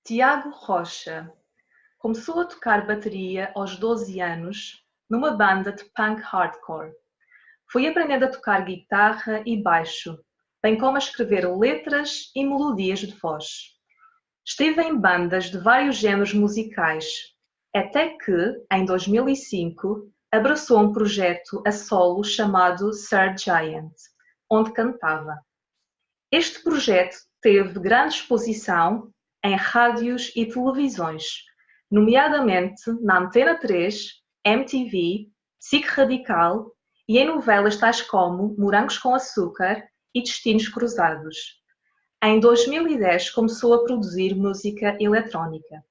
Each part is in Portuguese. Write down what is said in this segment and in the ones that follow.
Tiago Rocha começou a tocar bateria aos 12 anos numa banda de punk hardcore. Foi aprendendo a tocar guitarra e baixo, bem como a escrever letras e melodias de voz. Esteve em bandas de vários géneros musicais, até que, em 2005, abraçou um projeto a solo chamado Sir Giant, onde cantava. Este projeto teve grande exposição em rádios e televisões, nomeadamente na Antena 3, MTV, SIC Radical e em novelas tais como Morangos com Açúcar e Destinos Cruzados. Em 2010 começou a produzir música eletrónica.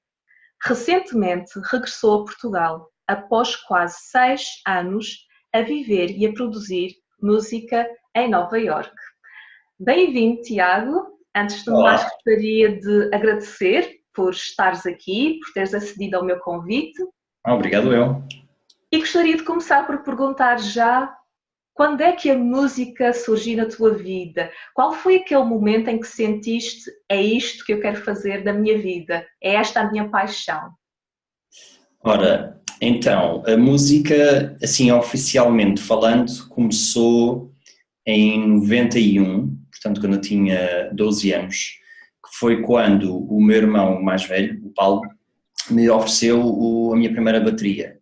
Recentemente regressou a Portugal, após quase 6 anos a viver e a produzir música em Nova Iorque. Bem-vindo, Tiago. Antes de mais, gostaria de agradecer por estares aqui, por teres acedido ao meu convite. Obrigado, eu. E gostaria de começar por perguntar já, quando é que a música surgiu na tua vida? Qual foi aquele momento em que sentiste, é isto que eu quero fazer da minha vida, é esta a minha paixão? Ora, então, a música, assim, oficialmente falando, começou em 91, portanto, quando eu tinha 12 anos, que foi quando o meu irmão mais velho, o Paulo, me ofereceu a minha primeira bateria.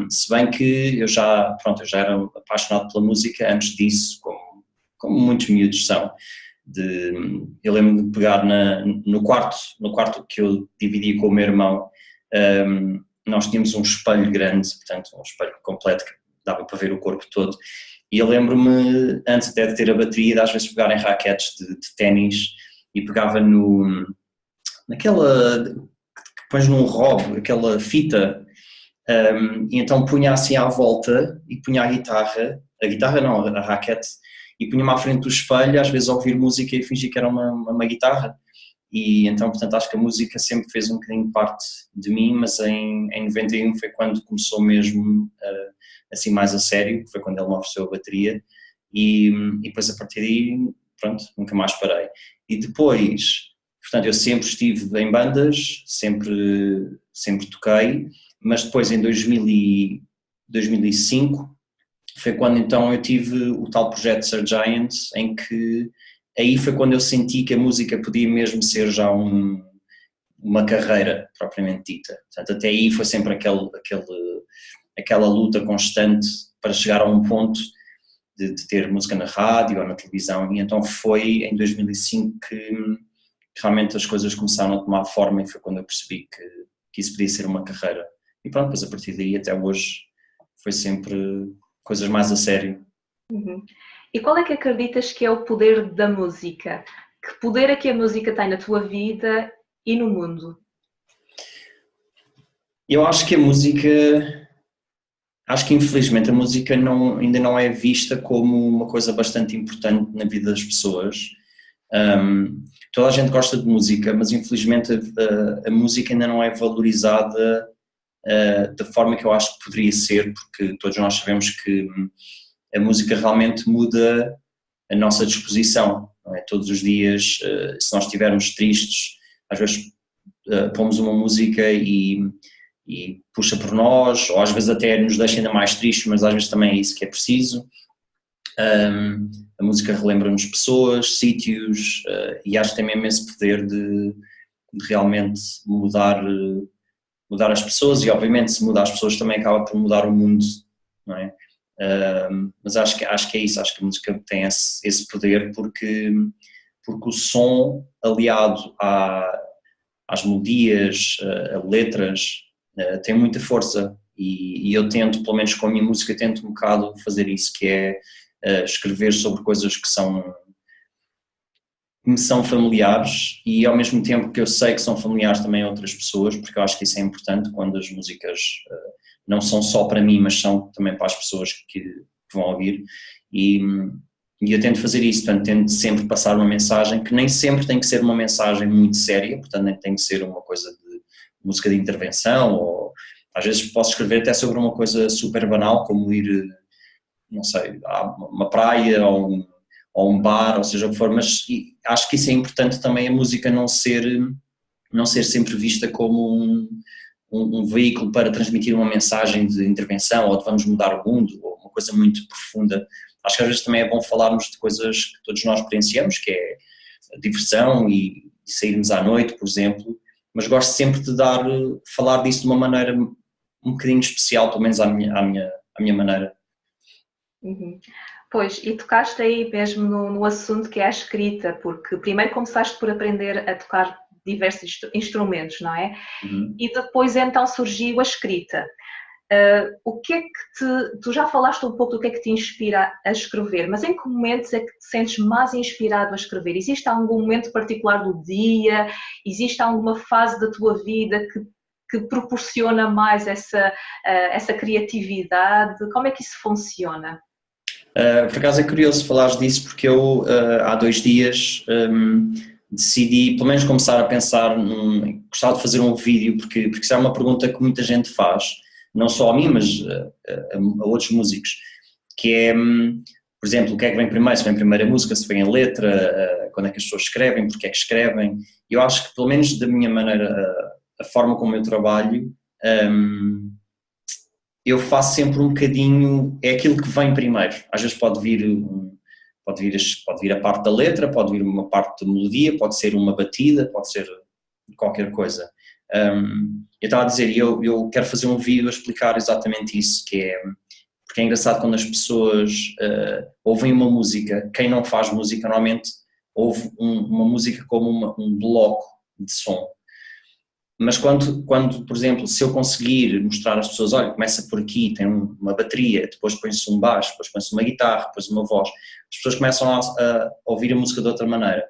Se bem que eu já era apaixonado pela música antes disso, como muitos miúdos são. Eu lembro de pegar no quarto que eu dividia com o meu irmão, nós tínhamos um espelho grande, portanto um espelho completo que dava para ver o corpo todo, e eu lembro-me, antes até de ter a bateria, de às vezes pegar em raquetes de ténis e pegava naquela que pões num robe, aquela fita. E então punha assim à volta e punha a guitarra não, a raquete, e punha-me à frente do espelho, às vezes a ouvir música e fingir que era uma guitarra. E então, portanto, acho que a música sempre fez um bocadinho parte de mim, mas em 91 foi quando começou mesmo assim mais a sério, foi quando ele me ofereceu a bateria, e depois a partir daí, pronto, nunca mais parei. E depois, portanto, eu sempre estive em bandas, sempre toquei, mas depois em 2005 foi quando então eu tive o tal projeto Sir Giant, em que aí foi quando eu senti que a música podia mesmo ser já uma carreira propriamente dita. Portanto, até aí foi sempre aquela luta constante para chegar a um ponto de ter música na rádio ou na televisão, e então foi em 2005 que realmente as coisas começaram a tomar forma, e foi quando eu percebi que isso podia ser uma carreira. E pronto, depois a partir daí até hoje foi sempre coisas mais a sério. Uhum. E qual é que acreditas que é o poder da música? Que poder é que a música tem na tua vida e no mundo? Eu acho que infelizmente a música ainda não é vista como uma coisa bastante importante na vida das pessoas. Toda a gente gosta de música, mas infelizmente a música ainda não é valorizada da forma que eu acho que poderia ser, porque todos nós sabemos que a música realmente muda a nossa disposição, não é? Todos os dias, se nós estivermos tristes, às vezes pomos uma música e puxa por nós, ou às vezes até nos deixa ainda mais tristes, mas às vezes também é isso que é preciso. A música relembra-nos pessoas, sítios, e acho que tem mesmo esse poder de realmente mudar as pessoas, e obviamente se mudar as pessoas também acaba por mudar o mundo, não é? Mas acho que é isso, acho que a música tem esse poder porque o som aliado às melodias, a letras, tem muita força, e eu tento, pelo menos com a minha música, tento um bocado fazer isso, que é escrever sobre coisas que me são familiares, e ao mesmo tempo que eu sei que são familiares também a outras pessoas, porque eu acho que isso é importante quando as músicas não são só para mim, mas são também para as pessoas que vão ouvir, e eu tento fazer isso, portanto tento sempre passar uma mensagem que nem sempre tem que ser uma mensagem muito séria, portanto nem tem que ser uma coisa de música de intervenção, ou às vezes posso escrever até sobre uma coisa super banal, como ir, não sei, a uma praia ou um bar, ou seja o que for, mas acho que isso é importante também, a música não ser não ser sempre vista como um veículo para transmitir uma mensagem de intervenção ou de vamos mudar o mundo, ou uma coisa muito profunda. Acho que às vezes também é bom falarmos de coisas que todos nós experienciamos, que é a diversão e sairmos à noite, por exemplo, mas gosto sempre de falar disso de uma maneira um bocadinho especial, pelo menos à minha maneira. Uhum. Pois, e tocaste aí mesmo no assunto que é a escrita, porque primeiro começaste por aprender a tocar diversos instrumentos, não é? Uhum. E depois então surgiu a escrita. O que é que tu já falaste um pouco do que é que te inspira a escrever, mas em que momentos é que te sentes mais inspirado a escrever? Existe algum momento particular do dia? Existe alguma fase da tua vida que proporciona mais essa criatividade? Como é que isso funciona? Por acaso é curioso falares disso, porque eu há 2 dias decidi pelo menos começar a pensar, gostava de fazer um vídeo, porque isso é uma pergunta que muita gente faz, não só a mim, mas a outros músicos, que é, por exemplo, o que é que vem primeiro, se vem primeiro a música, se vem a letra, quando é que as pessoas escrevem, porque é que escrevem. Eu acho que, pelo menos da minha maneira, a forma como eu trabalho, eu faço sempre um bocadinho, é aquilo que vem primeiro. Às vezes pode vir a parte da letra, pode vir uma parte de melodia, pode ser uma batida, pode ser qualquer coisa. Eu estava a dizer, eu quero fazer um vídeo a explicar exatamente isso, porque é engraçado quando as pessoas ouvem uma música, quem não faz música normalmente ouve uma música como um bloco de som. Mas quando, por exemplo, se eu conseguir mostrar às pessoas, olha, começa por aqui, tem uma bateria, depois põe-se um baixo, depois põe-se uma guitarra, depois uma voz, as pessoas começam a ouvir a música de outra maneira.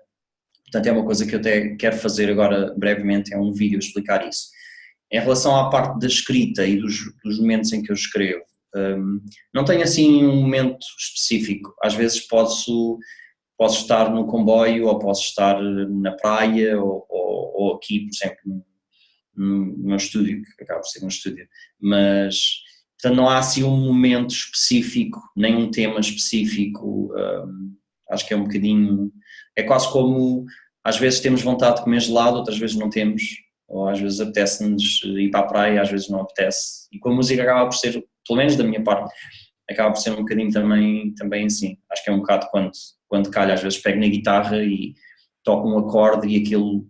Portanto, é uma coisa que eu até quero fazer agora brevemente, é um vídeo a explicar isso. Em relação à parte da escrita e dos momentos em que eu escrevo, não tenho assim um momento específico. Às vezes posso estar no comboio, ou posso estar na praia, ou aqui, por exemplo, no meu estúdio, que acaba por ser um estúdio, mas portanto não há assim um momento específico, nem um tema específico. Acho que é um bocadinho, é quase como às vezes temos vontade de comer gelado, outras vezes não temos, ou às vezes apetece-nos ir para a praia, às vezes não apetece, e com a música acaba por ser, pelo menos da minha parte, acaba por ser um bocadinho também assim. Acho que é um bocado quando calha, às vezes pego na guitarra e toco um acorde e aquilo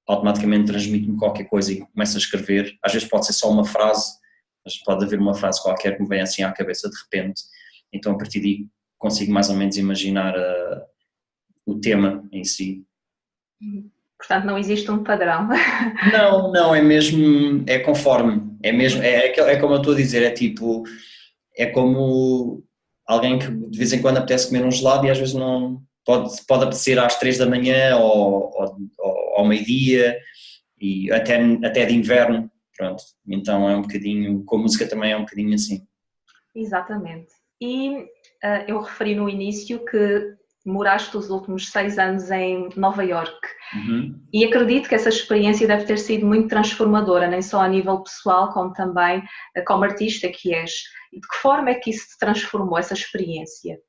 automaticamente transmite-me qualquer coisa e começo a escrever. Às vezes pode ser só uma frase, mas pode haver uma frase qualquer que me vem assim à cabeça de repente, então a partir daí consigo mais ou menos imaginar o tema em si. Portanto, não existe um padrão. Não, é mesmo, é conforme, é como eu estou a dizer, é tipo, é como alguém que de vez em quando apetece comer um gelado e às vezes não, pode apetecer às 3 da manhã ou ao meio-dia e até de inverno, pronto, então é um bocadinho, com a música também é um bocadinho assim. Exatamente. E eu referi no início que moraste os últimos 6 anos em Nova Iorque. Uhum. E acredito que essa experiência deve ter sido muito transformadora, nem só a nível pessoal, como também como artista que és. E de que forma é que isso te transformou, essa experiência?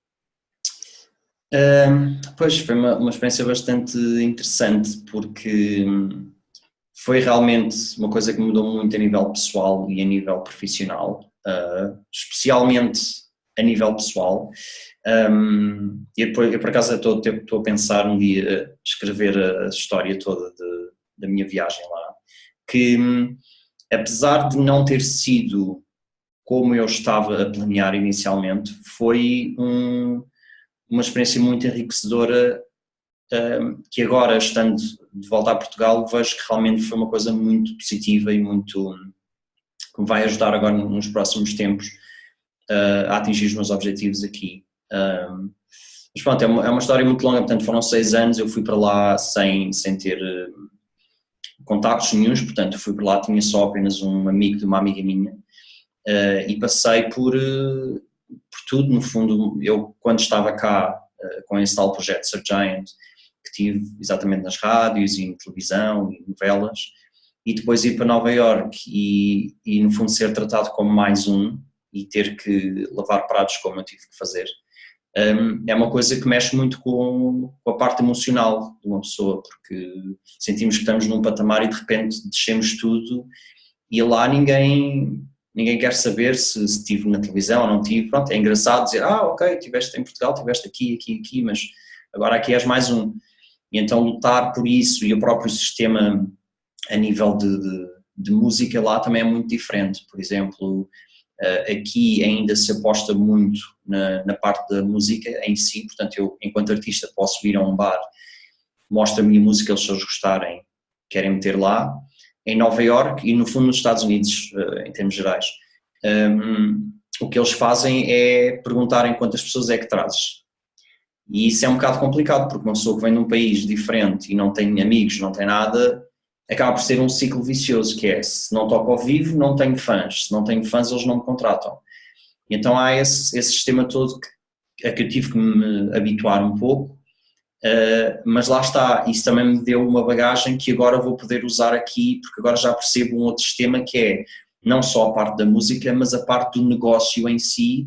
Pois, foi uma experiência bastante interessante, porque foi realmente uma coisa que mudou muito a nível pessoal e a nível profissional, especialmente a nível pessoal. E depois, eu por acaso estou a pensar um dia escrever a história toda da minha viagem lá, que apesar de não ter sido como eu estava a planear inicialmente, foi uma experiência muito enriquecedora, que agora, estando de volta a Portugal, vejo que realmente foi uma coisa muito positiva e muito, que me vai ajudar agora nos próximos tempos a atingir os meus objetivos aqui. Mas pronto, é uma história muito longa, portanto foram 6 anos, eu fui para lá sem ter contactos nenhuns, portanto eu fui para lá, tinha só apenas um amigo de uma amiga minha, e passei por tudo, no fundo. Eu quando estava cá com esse tal projeto Sir Giant, que tive exatamente nas rádios e na televisão e novelas, e depois ir para Nova Iorque e no fundo ser tratado como mais um e ter que lavar pratos como eu tive que fazer, é uma coisa que mexe muito com a parte emocional de uma pessoa, porque sentimos que estamos num patamar e de repente descemos tudo e lá ninguém quer saber se estive na televisão ou não tive. Pronto, é engraçado dizer, ok, estiveste em Portugal, estiveste aqui, mas agora aqui és mais um. E então lutar por isso, e o próprio sistema a nível de música lá também é muito diferente. Por exemplo, aqui ainda se aposta muito na parte da música em si, portanto eu, enquanto artista, posso ir a um bar, mostro a minha música, eles, se eles gostarem, querem meter lá. Em Nova Iorque e no fundo nos Estados Unidos, em termos gerais, o que eles fazem é perguntarem quantas pessoas é que trazes. E isso é um bocado complicado, porque uma pessoa que vem de um país diferente e não tem amigos, não tem nada, acaba por ser um ciclo vicioso, que é, se não toco ao vivo, não tenho fãs, se não tenho fãs, eles não me contratam. E então há esse sistema todo que eu tive que me habituar um pouco, mas lá está, isso também me deu uma bagagem que agora vou poder usar aqui, porque agora já percebo um outro sistema que é não só a parte da música, mas a parte do negócio em si,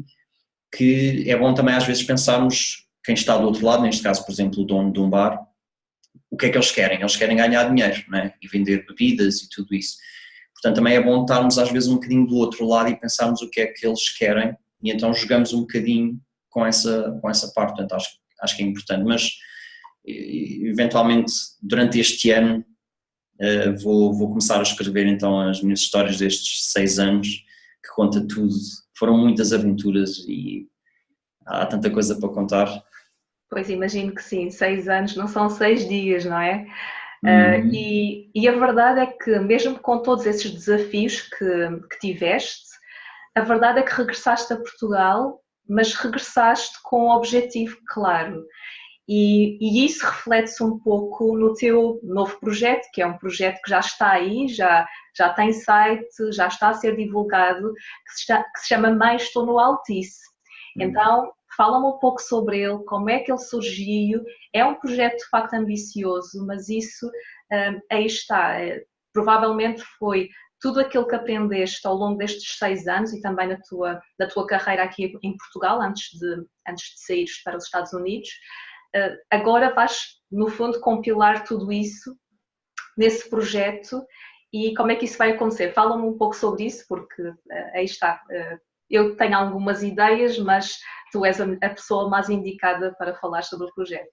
que é bom também às vezes pensarmos quem está do outro lado, neste caso, por exemplo, o dono de um bar, o que é que eles querem? Eles querem ganhar dinheiro, não é? E vender bebidas e tudo isso. Portanto, também é bom estarmos às vezes um bocadinho do outro lado e pensarmos o que é que eles querem e então jogamos um bocadinho com essa parte, portanto acho que é importante, mas eventualmente durante este ano vou começar a escrever então as minhas histórias destes 6 anos, que conta tudo, foram muitas aventuras e há tanta coisa para contar. Pois imagino que sim, 6 anos não são 6 dias, não é? E a verdade é que mesmo com todos esses desafios que tiveste, a verdade é que regressaste a Portugal, mas regressaste com um objetivo claro. E isso reflete-se um pouco no teu novo projeto, que é um projeto que já está aí, já tem site, já está a ser divulgado, que se chama Mãe, Estou no Altice. Então, fala-me um pouco sobre ele, como é que ele surgiu. É um projeto de facto ambicioso, mas isso aí está. Provavelmente foi tudo aquilo que aprendeste ao longo destes 6 anos e também na tua carreira aqui em Portugal, antes de saíres para os Estados Unidos. Agora vais, no fundo, compilar tudo isso nesse projeto. E como é que isso vai acontecer? Fala-me um pouco sobre isso, porque aí está. Eu tenho algumas ideias, mas tu és a pessoa mais indicada para falar sobre o projeto.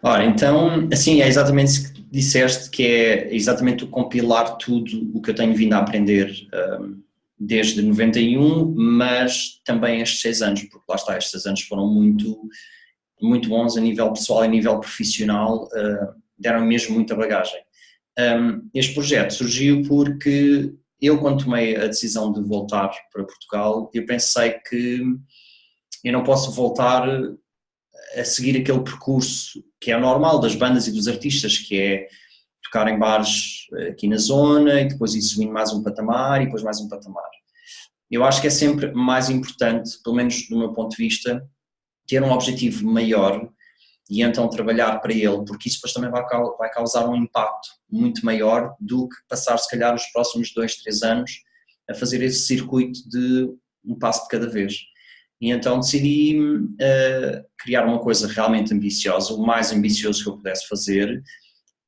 Ora, então, assim, é exatamente isso que disseste, que é exatamente o compilar tudo o que eu tenho vindo a aprender desde 91, mas também estes 6 anos, porque lá está, estes 6 anos foram muito, muito bons a nível pessoal e a nível profissional, deram mesmo muita bagagem. Este projeto surgiu porque eu, quando tomei a decisão de voltar para Portugal, eu pensei que eu não posso voltar a seguir aquele percurso que é normal das bandas e dos artistas, que é tocar em bares aqui na zona e depois ir subindo mais um patamar e depois mais um patamar. Eu acho que é sempre mais importante, pelo menos do meu ponto de vista, ter um objetivo maior e então trabalhar para ele, porque isso depois também vai causar um impacto muito maior do que passar se calhar os próximos 2, 3 anos a fazer esse circuito de um passo de cada vez. E então decidi criar uma coisa realmente ambiciosa, o mais ambicioso que eu pudesse fazer,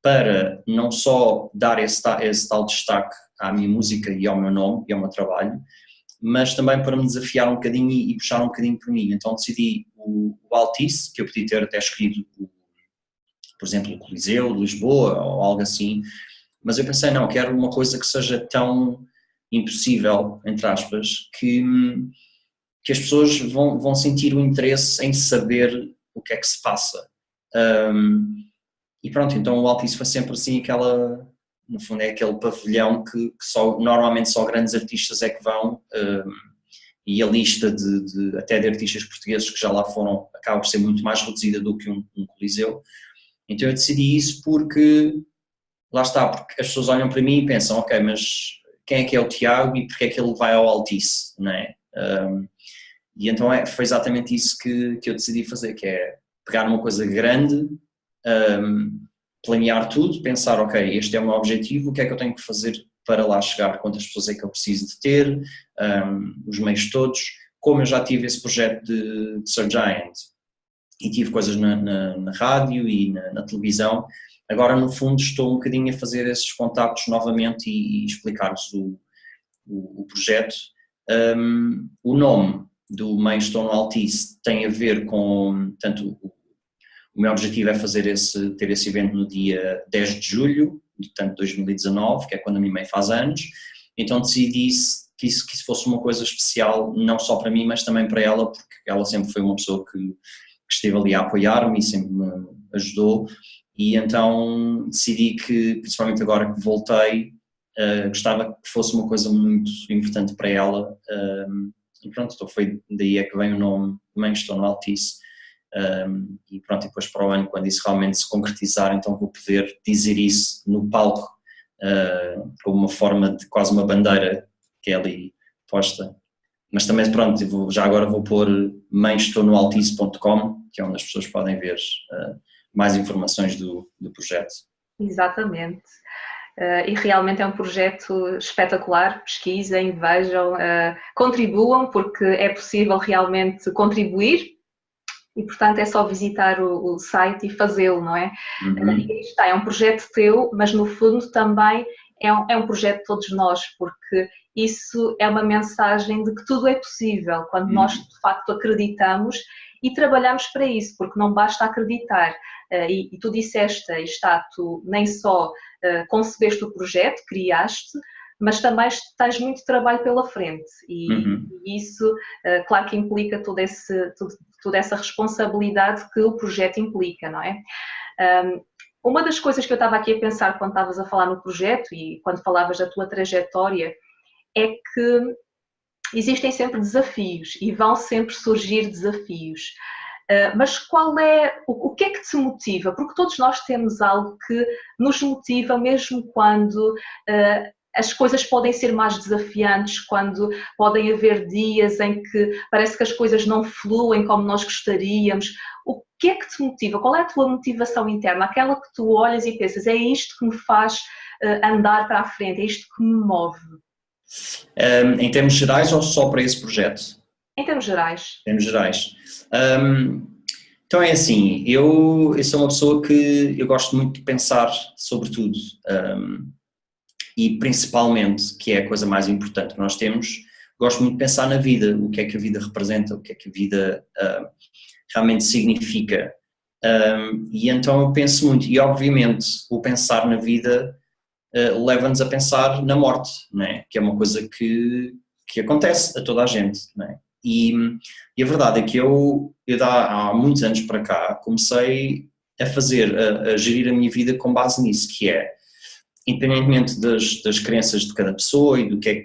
para não só dar esse tal destaque à minha música e ao meu nome e ao meu trabalho, mas também para me desafiar um bocadinho e puxar um bocadinho por mim. Então decidi o Altice, que eu podia ter até escolhido, por exemplo, o Coliseu de Lisboa ou algo assim, mas eu pensei, não, quero uma coisa que seja tão impossível, entre aspas, que as pessoas vão sentir o interesse em saber o que é que se passa. E pronto, então o Altice foi sempre assim no fundo é aquele pavilhão que normalmente só grandes artistas é que vão, e a lista até de artistas portugueses que já lá foram acaba por ser muito mais reduzida do que um Coliseu. Então eu decidi isso porque, lá está, porque as pessoas olham para mim e pensam, ok, mas quem é o Tiago e porque é que ele vai ao Altice, não é? E então foi exatamente isso que eu decidi fazer, que é pegar uma coisa grande, planear tudo, pensar, ok, este é o meu objetivo, o que é que eu tenho que fazer para lá chegar, quantas pessoas é que eu preciso de ter, os meios todos, como eu já tive esse projeto de Sir Giant e tive coisas na rádio e na televisão, agora no fundo estou um bocadinho a fazer esses contactos novamente e explicar-vos o projeto. O nome do Mainstone Altice tem a ver com, portanto, o meu objetivo é ter esse evento no dia 10 de julho, portanto 2019, que é quando a minha mãe faz anos, então decidi que isso fosse uma coisa especial, não só para mim, mas também para ela, porque ela sempre foi uma pessoa que esteve ali a apoiar-me e sempre me ajudou, e então decidi que, principalmente agora que voltei, gostava que fosse uma coisa muito importante para ela, e pronto, então foi daí é que vem o nome Mainstone Altice, e pronto, e depois para o ano, quando isso realmente se concretizar, então vou poder dizer isso no palco, como uma forma de quase uma bandeira que é ali posta. Mas também, pronto, já agora vou pôr mainstonealtice.com, que é onde as pessoas podem ver mais informações do projeto. Exatamente. E realmente é um projeto espetacular. Pesquisem, vejam, contribuam, porque é possível realmente contribuir e, portanto, é só visitar o site e fazê-lo, não é? E está, é um projeto teu, mas no fundo também é um projeto de todos nós, porque isso é uma mensagem de que tudo é possível, quando nós de facto acreditamos e trabalhamos para isso, porque não basta acreditar. E tu disseste, tu nem só concebeste o projeto, criaste, mas também tens muito trabalho pela frente e isso, claro que implica toda essa responsabilidade que o projeto implica, não é? Uma das coisas que eu estava aqui a pensar quando estavas a falar no projeto e quando falavas da tua trajetória é que existem sempre desafios e vão sempre surgir desafios. Mas o que é que te motiva? Porque todos nós temos algo que nos motiva mesmo quando as coisas podem ser mais desafiantes, quando podem haver dias em que parece que as coisas não fluem como nós gostaríamos. O que é que te motiva? Qual é a tua motivação interna? Aquela que tu olhas e pensas, é isto que me faz andar para a frente, é isto que me move. Em termos gerais ou só para esse projeto? Em termos gerais. Em termos gerais. Então é assim, eu sou uma pessoa que eu gosto muito de pensar sobre tudo. E principalmente, que é a coisa mais importante que nós temos, gosto muito de pensar na vida, o que é que a vida representa, o que é que a vida realmente significa. E então eu penso muito, e obviamente o pensar na vida leva-nos a pensar na morte, não é? Que é uma coisa que acontece a toda a gente, não é? E a verdade é que eu há muitos anos para cá comecei a gerir a minha vida com base nisso, que é, independentemente das crenças de cada pessoa e do que é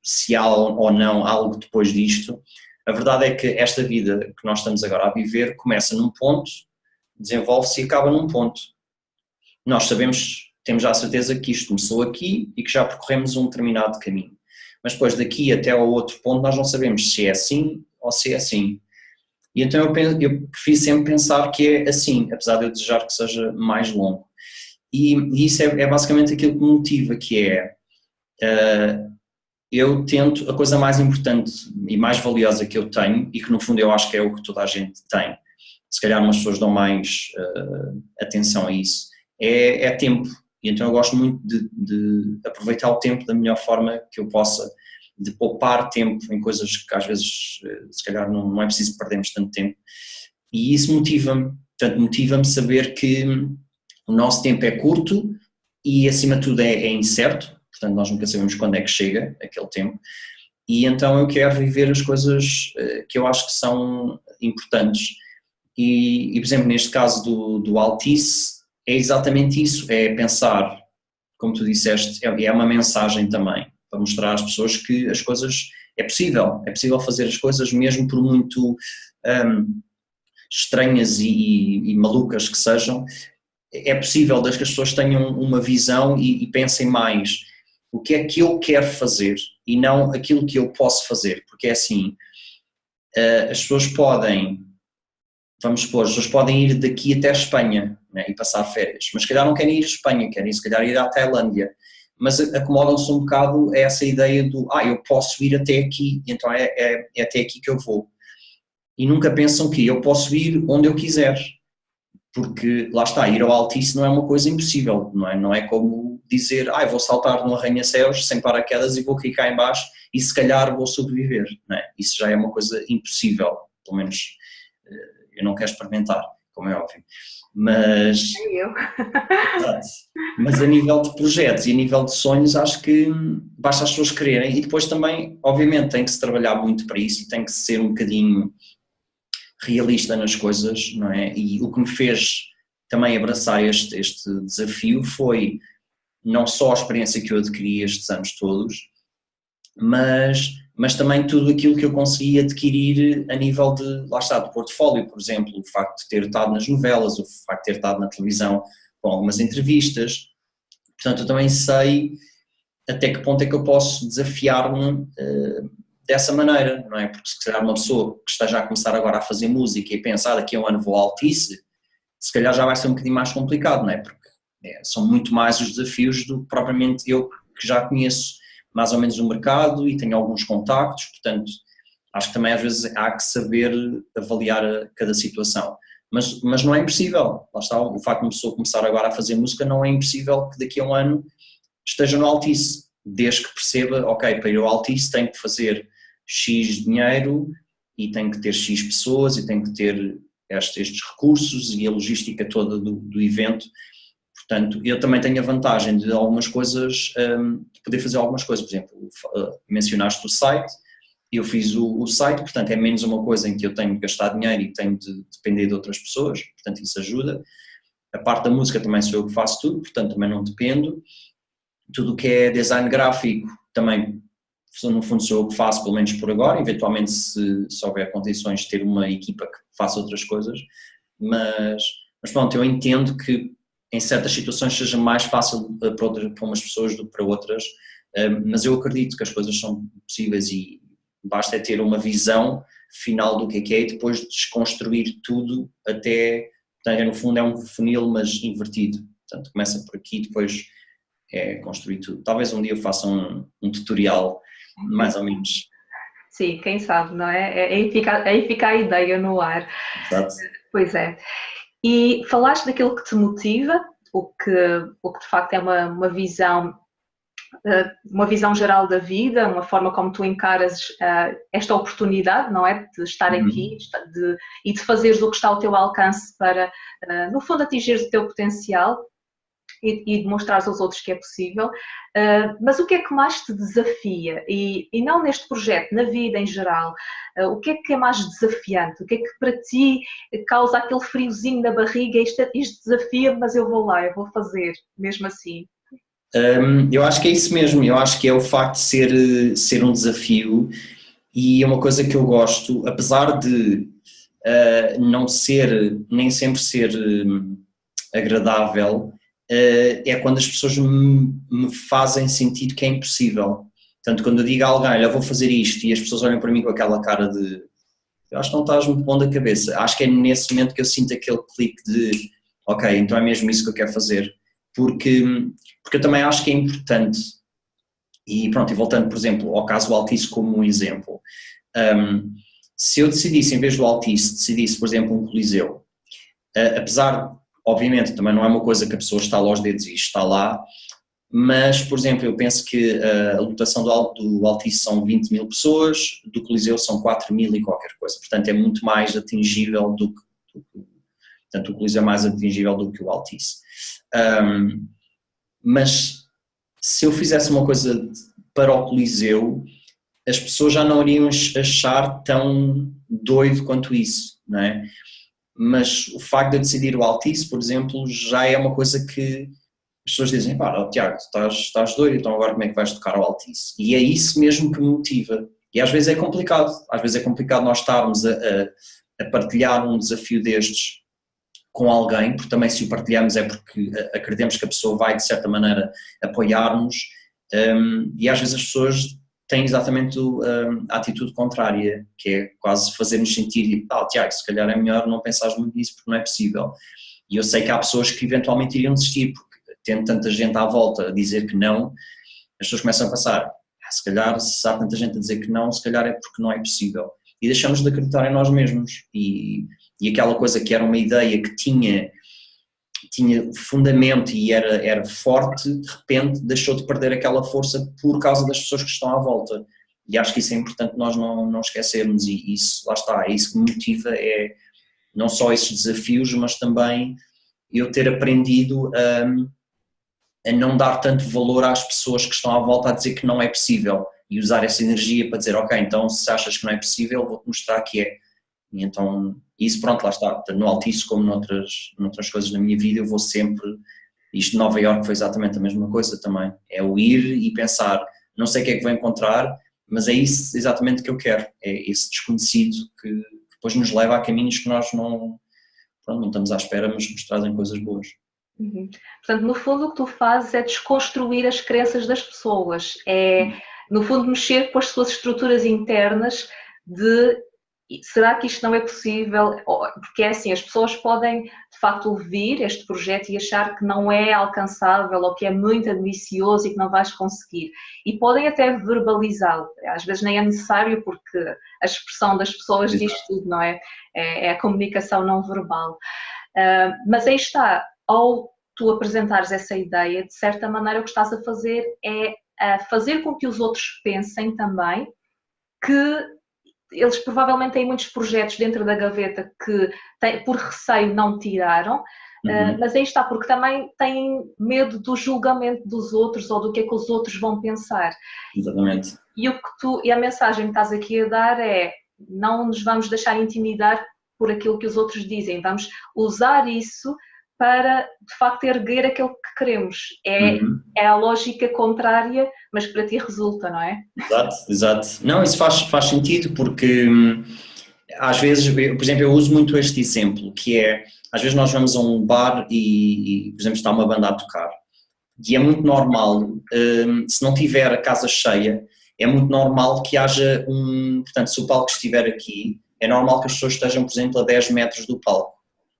se há ou não algo depois disto, a verdade é que esta vida que nós estamos agora a viver começa num ponto, desenvolve-se e acaba num ponto. Nós temos já a certeza que isto começou aqui e que já percorremos um determinado caminho. Mas depois daqui até ao outro ponto nós não sabemos se é assim ou se é assim. E então eu prefiro sempre pensar que é assim, apesar de eu desejar que seja mais longo. E isso é basicamente aquilo que me motiva, que é, eu tento, a coisa mais importante e mais valiosa que eu tenho, e que no fundo eu acho que é o que toda a gente tem, se calhar umas pessoas dão mais atenção a isso, é tempo. E então eu gosto muito de aproveitar o tempo da melhor forma que eu possa, de poupar tempo em coisas que às vezes se calhar não é preciso perdermos tanto tempo. E isso motiva-me, portanto motiva-me saber que o nosso tempo é curto e acima de tudo é incerto, portanto nós nunca sabemos quando é que chega aquele tempo, e então eu quero viver as coisas que eu acho que são importantes. E por exemplo, neste caso do Altice, é exatamente isso, é pensar, como tu disseste, é uma mensagem também, para mostrar às pessoas que as coisas, é possível fazer as coisas mesmo por muito estranhas e malucas que sejam, é possível desde que as pessoas tenham uma visão e pensem mais o que é que eu quero fazer e não aquilo que eu posso fazer, porque é assim, as pessoas podem, vamos supor, as pessoas podem ir daqui até a Espanha, né, e passar férias, mas se calhar não querem ir à Espanha, querem se calhar ir à Tailândia, mas acomodam-se um bocado a essa ideia do, eu posso ir até aqui, então é até aqui que eu vou. E nunca pensam que eu posso ir onde eu quiser, porque lá está, ir ao Altice não é uma coisa impossível, não é como dizer, vou saltar no arranha-céus sem paraquedas e vou cair cá em baixo e se calhar vou sobreviver, não é? Isso já é uma coisa impossível, pelo menos eu não quero experimentar, como é óbvio. Mas, mas a nível de projetos e a nível de sonhos, acho que basta as pessoas quererem e depois também, obviamente, tem que se trabalhar muito para isso e tem que ser um bocadinho realista nas coisas, não é? E o que me fez também abraçar este desafio foi não só a experiência que eu adquiri estes anos todos, mas também tudo aquilo que eu consegui adquirir a nível de, lá está, do portfólio, por exemplo, o facto de ter estado nas novelas, o facto de ter estado na televisão com algumas entrevistas. Portanto, eu também sei até que ponto é que eu posso desafiar-me dessa maneira, não é? Porque se calhar uma pessoa que esteja a começar agora a fazer música e pensar daqui a um ano vou ao Altice, se calhar já vai ser um bocadinho mais complicado, não é? Porque são muito mais os desafios do que propriamente eu que já conheço mais ou menos o mercado e tenho alguns contactos, portanto acho que também às vezes há que saber avaliar cada situação, mas não é impossível, lá está, o facto de uma pessoa começar agora a fazer música não é impossível que daqui a um ano esteja no Altice, desde que perceba, ok, para ir ao Altice tenho que fazer X dinheiro e tenho que ter X pessoas e tenho que ter estes recursos e a logística toda do evento. Portanto, eu também tenho a vantagem de algumas coisas, de poder fazer algumas coisas, por exemplo, mencionaste o site, eu fiz o site, portanto é menos uma coisa em que eu tenho que gastar dinheiro e tenho de depender de outras pessoas, portanto isso ajuda. A parte da música também sou eu que faço tudo, portanto também não dependo. Tudo o que é design gráfico também, no fundo sou eu que faço, pelo menos por agora, eventualmente se houver condições de ter uma equipa que faça outras coisas, mas pronto, eu entendo que em certas situações seja mais fácil para umas pessoas do que para outras, mas eu acredito que as coisas são possíveis e basta ter uma visão final do que é e depois desconstruir tudo até, portanto, no fundo é um funil mas invertido, portanto começa por aqui depois construir tudo. Talvez um dia eu faça um tutorial mais ou menos. Sim, quem sabe, não é? Aí fica a ideia no ar. Exato. Pois é. E falaste daquilo que te motiva, o que de facto é uma visão geral da vida, uma forma como tu encaras esta oportunidade, não é? De estar aqui e de fazeres o que está ao teu alcance para, no fundo, atingires o teu potencial e demonstrares aos outros que é possível. Mas o que é que mais te desafia? E não neste projeto, na vida em geral, o que é mais desafiante? O que é que para ti causa aquele friozinho na barriga? Isto desafia, mas eu vou lá, eu vou fazer, mesmo assim. Eu acho que é isso mesmo, eu acho que é o facto de ser um desafio e é uma coisa que eu gosto, apesar de não ser, nem sempre ser agradável, é quando as pessoas me fazem sentir que é impossível. Portanto, quando eu digo a alguém, eu vou fazer isto e as pessoas olham para mim com aquela cara de eu acho que não estás muito bom da cabeça, acho que é nesse momento que eu sinto aquele clique de ok, então é mesmo isso que eu quero fazer, porque eu também acho que é importante e pronto, e voltando por exemplo ao caso do Altice como um exemplo, se eu decidisse em vez do Altice, decidisse por exemplo um Coliseu, apesar obviamente também não é uma coisa que a pessoa está lá aos dedos e está lá, mas por exemplo eu penso que a lotação do Altice são 20 mil pessoas, do Coliseu são 4 mil e qualquer coisa, portanto é muito mais atingível do que portanto o Coliseu é mais atingível do que o Altice. Mas se eu fizesse uma coisa para o Coliseu, as pessoas já não iriam achar tão doido quanto isso, não é? Mas o facto de eu decidir o Altice, por exemplo, já é uma coisa que as pessoas dizem, pá, Tiago, estás doido, então agora como é que vais tocar ao Altice? E é isso mesmo que me motiva. E às vezes é complicado nós estarmos a partilhar um desafio destes com alguém, porque também se o partilhamos é porque acreditamos que a pessoa vai de certa maneira apoiar-nos, e às vezes as pessoas têm exatamente a atitude contrária, que é quase fazer-nos sentir, Tiago, se calhar é melhor não pensares muito nisso porque não é possível. E eu sei que há pessoas que eventualmente iriam desistir, porque tendo tanta gente à volta a dizer que não, as pessoas começam a pensar, se calhar se há tanta gente a dizer que não, se calhar é porque não é possível. E deixamos de acreditar em nós mesmos. E aquela coisa que era uma ideia que tinha fundamento e era forte, de repente deixou de perder aquela força por causa das pessoas que estão à volta. E acho que isso é importante nós não esquecermos, e isso, lá está, é isso que me motiva, é não só esses desafios, mas também eu ter aprendido a não dar tanto valor às pessoas que estão à volta a dizer que não é possível e usar essa energia para dizer, ok, então se achas que não é possível, vou-te mostrar que é. E então, isso pronto, lá está, no Altice como noutras coisas da minha vida, eu vou sempre, isto de Nova Iorque foi exatamente a mesma coisa também, é o ir e pensar, não sei o que é que vou encontrar, mas é isso exatamente que eu quero, é esse desconhecido que depois nos leva a caminhos que nós não estamos à espera, mas nos trazem coisas boas. Uhum. Portanto, no fundo o que tu fazes é desconstruir as crenças das pessoas, é no fundo mexer com as suas estruturas internas de será que isto não é possível? Porque é assim, as pessoas podem de facto ouvir este projeto e achar que não é alcançável ou que é muito ambicioso e que não vais conseguir. E podem até verbalizá-lo, às vezes nem é necessário porque a expressão das pessoas diz tudo, não é? É a comunicação não verbal. Mas aí está, ao tu apresentares essa ideia, de certa maneira o que estás a fazer é fazer com que os outros pensem também que eles provavelmente têm muitos projetos dentro da gaveta que por receio não tiraram, mas aí está, porque também têm medo do julgamento dos outros ou do que é que os outros vão pensar. Exatamente. E a mensagem que estás aqui a dar é, não nos vamos deixar intimidar por aquilo que os outros dizem, vamos usar isso para, de facto, erguer aquilo que queremos. É a lógica contrária, mas para ti resulta, não é? Exato. Não, isso faz sentido porque às vezes, por exemplo, eu uso muito este exemplo, que é, às vezes nós vamos a um bar e por exemplo, está uma banda a tocar e é muito normal, se não tiver a casa cheia, é muito normal que haja portanto, se o palco estiver aqui, é normal que as pessoas estejam, por exemplo, a 10 metros do palco,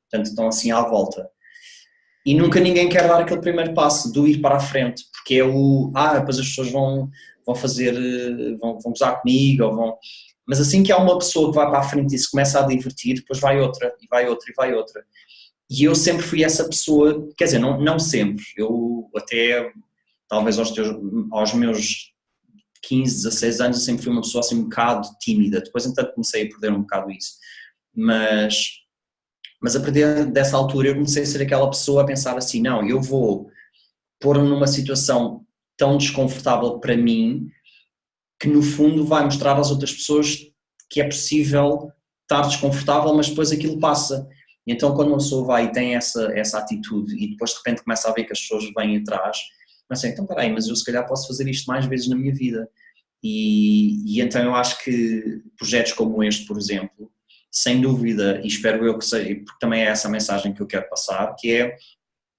portanto estão assim à volta. E nunca ninguém quer dar aquele primeiro passo, do ir para a frente, porque é depois as pessoas vão gozar comigo, ou vão... Mas assim que há uma pessoa que vai para a frente e se começa a divertir, depois vai outra, e vai outra, e vai outra. E eu sempre fui essa pessoa, quer dizer, não sempre, eu até, talvez aos meus 15, 16 anos, eu sempre fui uma pessoa assim um bocado tímida, depois entanto comecei a perder um bocado isso. Mas a partir dessa altura eu comecei a ser aquela pessoa a pensar assim, não, eu vou pôr-me numa situação tão desconfortável para mim que no fundo vai mostrar às outras pessoas que é possível estar desconfortável, mas depois aquilo passa. E então quando uma pessoa vai e tem essa atitude e depois de repente começa a ver que as pessoas vêm atrás, começa então peraí, mas eu se calhar posso fazer isto mais vezes na minha vida. E então eu acho que projetos como este, por exemplo, sem dúvida, e espero eu que seja, porque também é essa a mensagem que eu quero passar, que é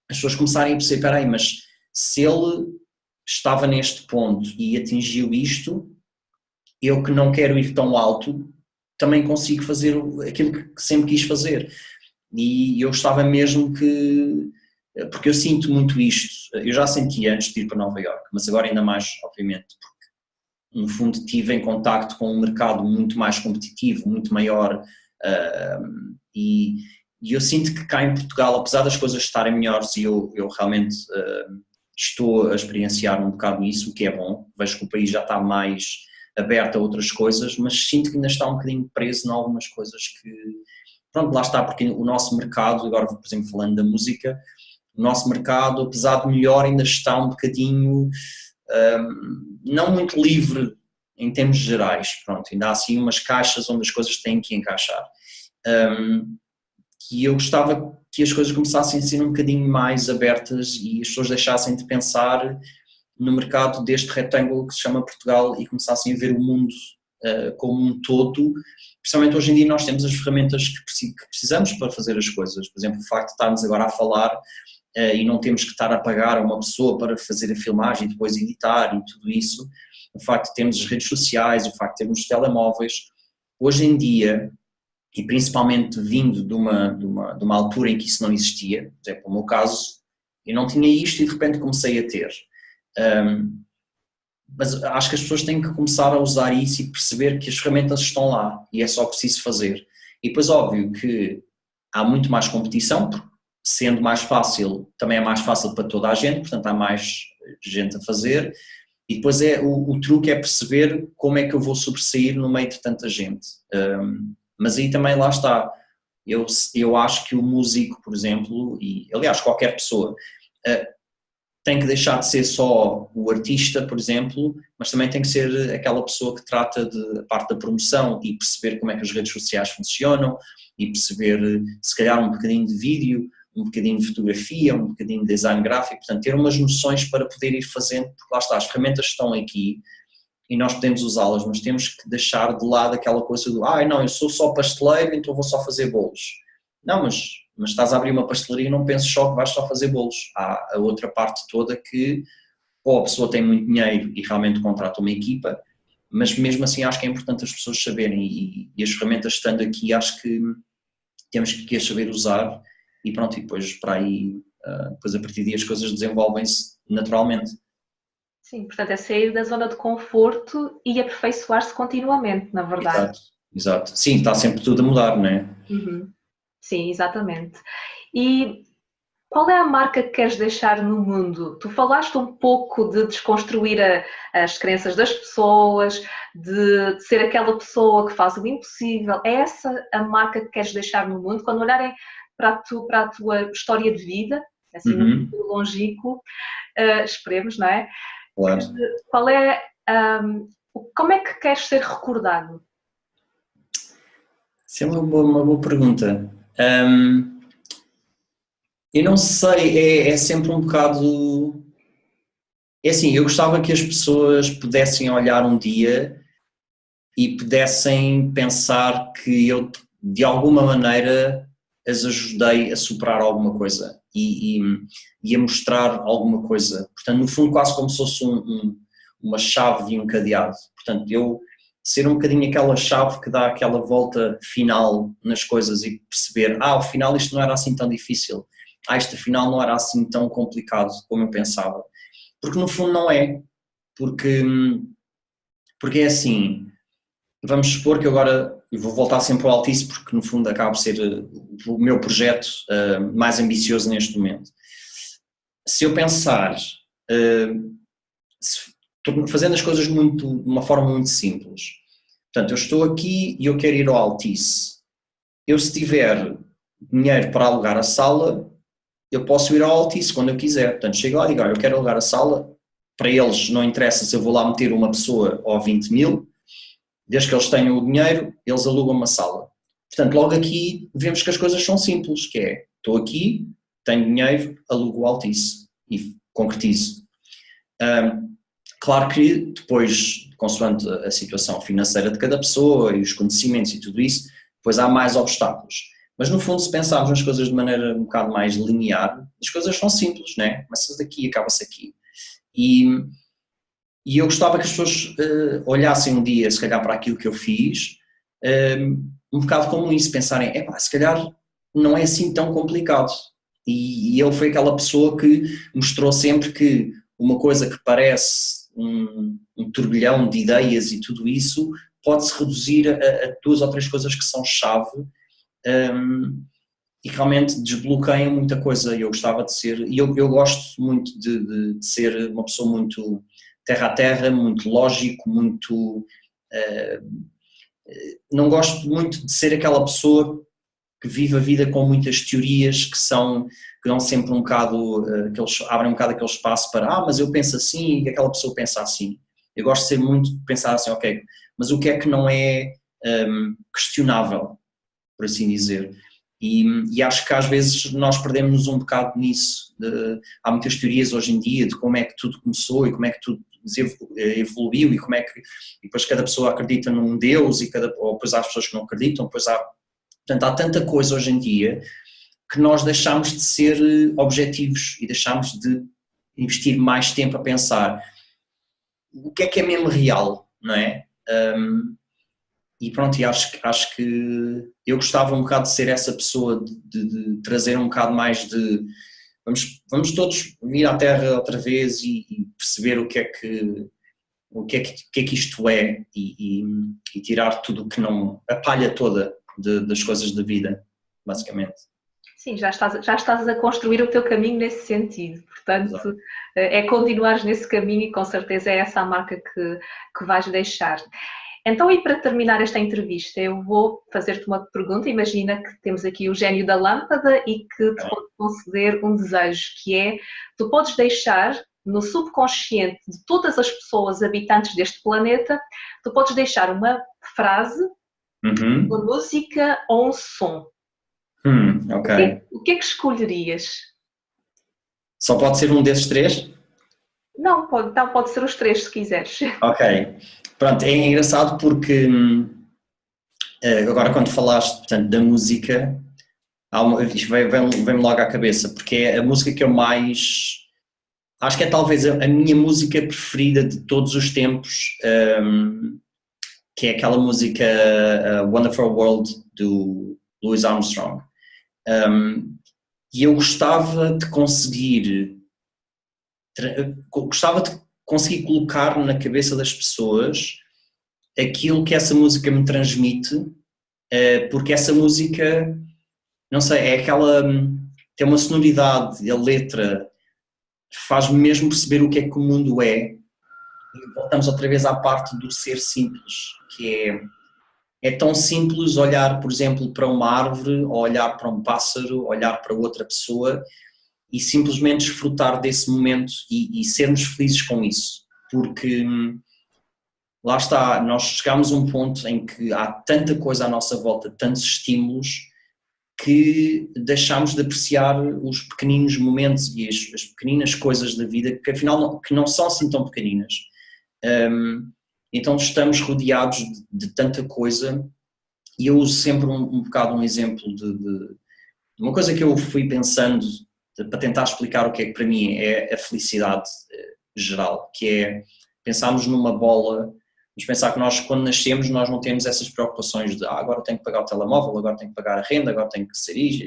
as pessoas começarem a perceber, peraí, mas se ele estava neste ponto e atingiu isto, eu que não quero ir tão alto, também consigo fazer aquilo que sempre quis fazer. E eu gostava mesmo porque eu sinto muito isto, eu já senti antes de ir para Nova Iorque, mas agora ainda mais, obviamente, porque no fundo estive em contacto com um mercado muito mais competitivo, muito maior, e eu sinto que cá em Portugal, apesar das coisas estarem melhores e eu realmente estou a experienciar um bocado isso, o que é bom, vejo que o país já está mais aberto a outras coisas, mas sinto que ainda está um bocadinho preso em algumas coisas que, pronto, lá está, porque o nosso mercado, agora por exemplo falando da música, o nosso mercado, apesar de melhor, ainda está um bocadinho não muito livre em termos gerais, pronto, ainda há assim umas caixas onde as coisas têm que encaixar. E eu gostava que as coisas começassem a ser um bocadinho mais abertas e as pessoas deixassem de pensar no mercado deste retângulo que se chama Portugal e começassem a ver o mundo como um todo. Principalmente hoje em dia nós temos as ferramentas que precisamos para fazer as coisas, por exemplo o facto de estarmos agora a falar e não temos que estar a pagar a uma pessoa para fazer a filmagem e depois editar e tudo isso, o facto de termos as redes sociais, o facto de termos os telemóveis, hoje em dia, e principalmente vindo de uma altura em que isso não existia, por exemplo, no meu caso, Eu não tinha isto e de repente comecei a ter. Mas acho que as pessoas têm que começar a usar isso e perceber que as ferramentas estão lá e é só preciso fazer. E depois, óbvio que há muito mais competição, porque sendo mais fácil, também é mais fácil para toda a gente, portanto há mais gente a fazer. E depois o truque é perceber como é que eu vou sobressair no meio de tanta gente. Mas aí também lá está. Eu acho que o músico, por exemplo, e aliás qualquer pessoa, tem que deixar de ser só o artista, por exemplo, mas também tem que ser aquela pessoa que trata da parte da promoção e perceber como é que as redes sociais funcionam e perceber, se calhar, um bocadinho de vídeo, um bocadinho de fotografia, um bocadinho de design gráfico, portanto, ter umas noções para poder ir fazendo, porque lá está, as ferramentas estão aqui e nós podemos usá-las, mas temos que deixar de lado aquela coisa do não, eu sou só pasteleiro, então vou só fazer bolos. Não, mas estás a abrir uma pastelaria e não penses só que vais só fazer bolos. Há a outra parte toda que ou a pessoa tem muito dinheiro e realmente contrata uma equipa, mas mesmo assim acho que é importante as pessoas saberem e as ferramentas estando aqui acho que temos que as saber usar e pronto, e depois para aí, depois a partir daí as coisas desenvolvem-se naturalmente. Sim, portanto é sair da zona de conforto e aperfeiçoar-se continuamente, na verdade. Exato. Sim, está sempre tudo a mudar, não é? Uhum. Sim, exatamente. E qual é a marca que queres deixar no mundo? Tu falaste um pouco de desconstruir as crenças das pessoas, de ser aquela pessoa que faz o impossível. É essa a marca que queres deixar no mundo? Quando olharem para a tua história de vida, assim, muito longínquo, esperemos, não é? Claro. Qual é, como é que queres ser recordado? Isso é uma boa pergunta. Eu não sei, é sempre um bocado... É assim, eu gostava que as pessoas pudessem olhar um dia e pudessem pensar que eu, de alguma maneira, as ajudei a superar alguma coisa e a mostrar alguma coisa. Portanto, no fundo, quase como se fosse uma chave e um cadeado. Portanto, eu ser um bocadinho aquela chave que dá aquela volta final nas coisas e perceber, afinal isto não era assim tão difícil, isto afinal não era assim tão complicado como eu pensava. Porque no fundo não é, porque é assim, vamos supor que agora, eu vou voltar sempre ao Altice porque no fundo acaba por ser o meu projeto mais ambicioso neste momento. Se eu pensar, fazendo as coisas de uma forma muito simples, portanto eu estou aqui e eu quero ir ao Altice, eu se tiver dinheiro para alugar a sala, eu posso ir ao Altice quando eu quiser, portanto chego lá e digo, eu quero alugar a sala, para eles não interessa se eu vou lá meter uma pessoa ou 20 mil, desde que eles tenham o dinheiro, eles alugam uma sala. Portanto, logo aqui vemos que as coisas são simples, que é, estou aqui, tenho dinheiro, alugo o Altice e concretizo. Claro que depois, consoante a situação financeira de cada pessoa e os conhecimentos e tudo isso, depois há mais obstáculos. Mas no fundo, se pensarmos nas coisas de maneira um bocado mais linear, as coisas são simples, não é? Começa-se daqui e acaba-se aqui. E eu gostava que as pessoas olhassem um dia, se calhar, para aquilo que eu fiz, um bocado como isso, pensarem, se calhar não é assim tão complicado. E ele foi aquela pessoa que mostrou sempre que uma coisa que parece um turbilhão de ideias e tudo isso, pode-se reduzir a 2 ou 3 coisas que são chave e realmente desbloqueiam muita coisa. Eu gostava de ser, e eu gosto muito de ser uma pessoa muito terra a terra, muito lógico, muito... não gosto muito de ser aquela pessoa que vive a vida com muitas teorias que dão sempre um bocado, abrem um bocado aquele espaço para, mas eu penso assim e aquela pessoa pensa assim. Eu gosto de ser muito, de pensar assim, ok, mas o que é que não é questionável, por assim dizer. E acho que às vezes nós perdemos um bocado nisso. Há muitas teorias hoje em dia de como é que tudo começou e como é que tudo evoluiu e como é que... E depois cada pessoa acredita num Deus ou depois há as pessoas que não acreditam, portanto há tanta coisa hoje em dia que nós deixamos de ser objetivos e deixamos de investir mais tempo a pensar o que é mesmo real, não é? E pronto, e acho que eu gostava um bocado de ser essa pessoa, de trazer um bocado mais de, vamos todos vir à Terra outra vez e perceber o que é que isto é e tirar tudo o que não, a palha toda das coisas da vida, basicamente. Sim, já estás a construir o teu caminho nesse sentido, portanto, é continuares nesse caminho e com certeza é essa a marca que vais deixar. Então, e para terminar esta entrevista, eu vou fazer-te uma pergunta. Imagina que temos aqui o gênio da lâmpada e que te pode conceder um desejo, que é, tu podes deixar no subconsciente de todas as pessoas habitantes deste planeta, tu podes deixar uma frase, uma música ou um som. Ok. O que é que escolherias? Só pode ser um desses três? Não, pode ser os três se quiseres. Ok. Pronto, é engraçado porque agora quando falaste, portanto, da música, isto vem-me logo à cabeça, porque é a música que eu mais... Acho que é talvez a minha música preferida de todos os tempos, que é aquela música Wonderful World do Louis Armstrong. E eu gostava de conseguir colocar na cabeça das pessoas aquilo que essa música me transmite, porque essa música, não sei, é aquela, tem uma sonoridade, a letra faz-me mesmo perceber o que é que o mundo é, e voltamos outra vez à parte do ser simples, que é tão simples olhar, por exemplo, para uma árvore, ou olhar para um pássaro, olhar para outra pessoa e simplesmente desfrutar desse momento e sermos felizes com isso, porque lá está, nós chegamos a um ponto em que há tanta coisa à nossa volta, tantos estímulos, que deixamos de apreciar os pequeninos momentos e as pequeninas coisas da vida, que afinal que não são assim tão pequeninas. Então estamos rodeados de tanta coisa, e eu uso sempre um bocado um exemplo de uma coisa que eu fui pensando para tentar explicar o que é que para mim é a felicidade geral, que é pensarmos numa bola, vamos pensar que nós quando nascemos nós não temos essas preocupações de agora tenho que pagar o telemóvel, agora tenho que pagar a renda, agora tenho que ser isto.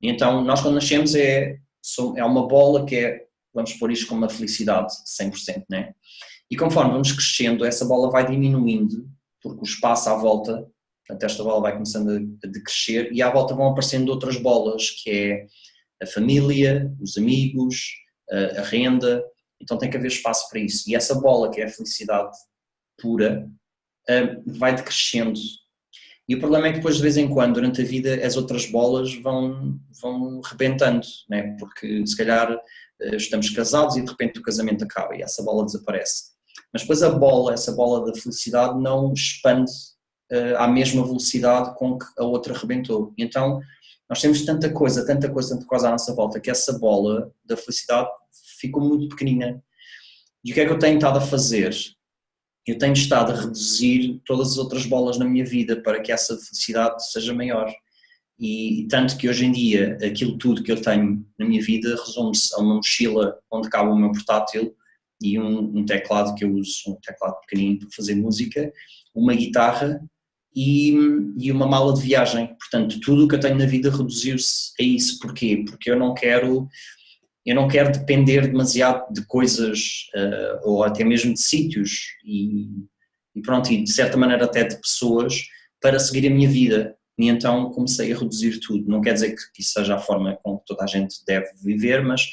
E então nós quando nascemos é uma bola que é, vamos pôr isto como uma felicidade 100%, né? E conforme vamos crescendo essa bola vai diminuindo, porque o espaço à volta, portanto esta bola vai começando a decrescer e à volta vão aparecendo outras bolas, que é a família, os amigos, a renda, então tem que haver espaço para isso. E essa bola, que é a felicidade pura, vai decrescendo. E o problema é que depois, de vez em quando, durante a vida, as outras bolas vão rebentando, né? Porque se calhar estamos casados e de repente o casamento acaba e essa bola desaparece. Mas depois essa bola da felicidade não expande à mesma velocidade com que a outra rebentou. E então nós temos tanta coisa à nossa volta, que essa bola da felicidade ficou muito pequenina. E o que é que eu tenho estado a fazer? Eu tenho estado a reduzir todas as outras bolas na minha vida para que essa felicidade seja maior. E tanto que hoje em dia aquilo tudo que eu tenho na minha vida resume-se a uma mochila onde cabe o meu portátil e um teclado que eu uso, um teclado pequenino para fazer música, uma guitarra e uma mala de viagem. Portanto, tudo o que eu tenho na vida reduziu-se a isso. Porquê? Porque eu não quero depender demasiado de coisas ou até mesmo de sítios e pronto, e de certa maneira até de pessoas para seguir a minha vida. E então comecei a reduzir tudo. Não quer dizer que isso seja a forma com que toda a gente deve viver, mas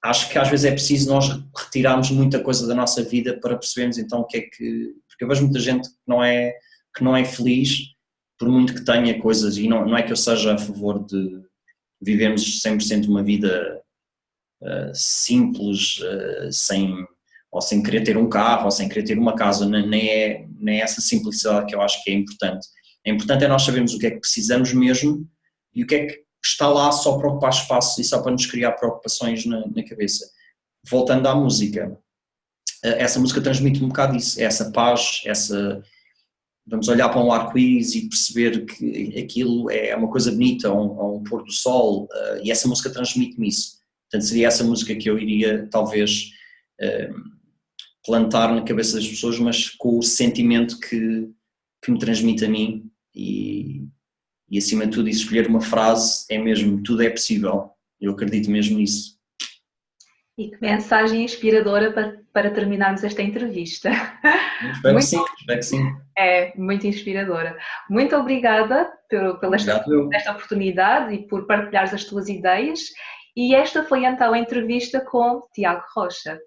acho que às vezes é preciso nós retirarmos muita coisa da nossa vida para percebermos então o que é que... Porque eu vejo muita gente que não é feliz por muito que tenha coisas, e não é que eu seja a favor de vivermos 100% uma vida simples, sem querer ter um carro, ou sem querer ter uma casa, nem é essa simplicidade que eu acho que é importante. É importante nós sabermos o que é que precisamos mesmo e o que é que está lá só para ocupar espaço e só para nos criar preocupações na cabeça. Voltando à música, essa música transmite um bocado isso, essa paz, vamos olhar para um arco-íris e perceber que aquilo é uma coisa bonita, um pôr do sol, e essa música transmite-me isso. Portanto, seria essa música que eu iria talvez plantar na cabeça das pessoas, mas com o sentimento que me transmite a mim e acima de tudo escolher uma frase é mesmo, tudo é possível. Eu acredito mesmo nisso. E que mensagem inspiradora para terminarmos esta entrevista. Espero que sim, espero que sim. É, muito inspiradora. Muito obrigada pela esta oportunidade e por partilhares as tuas ideias. E esta foi então a entrevista com Tiago Rocha.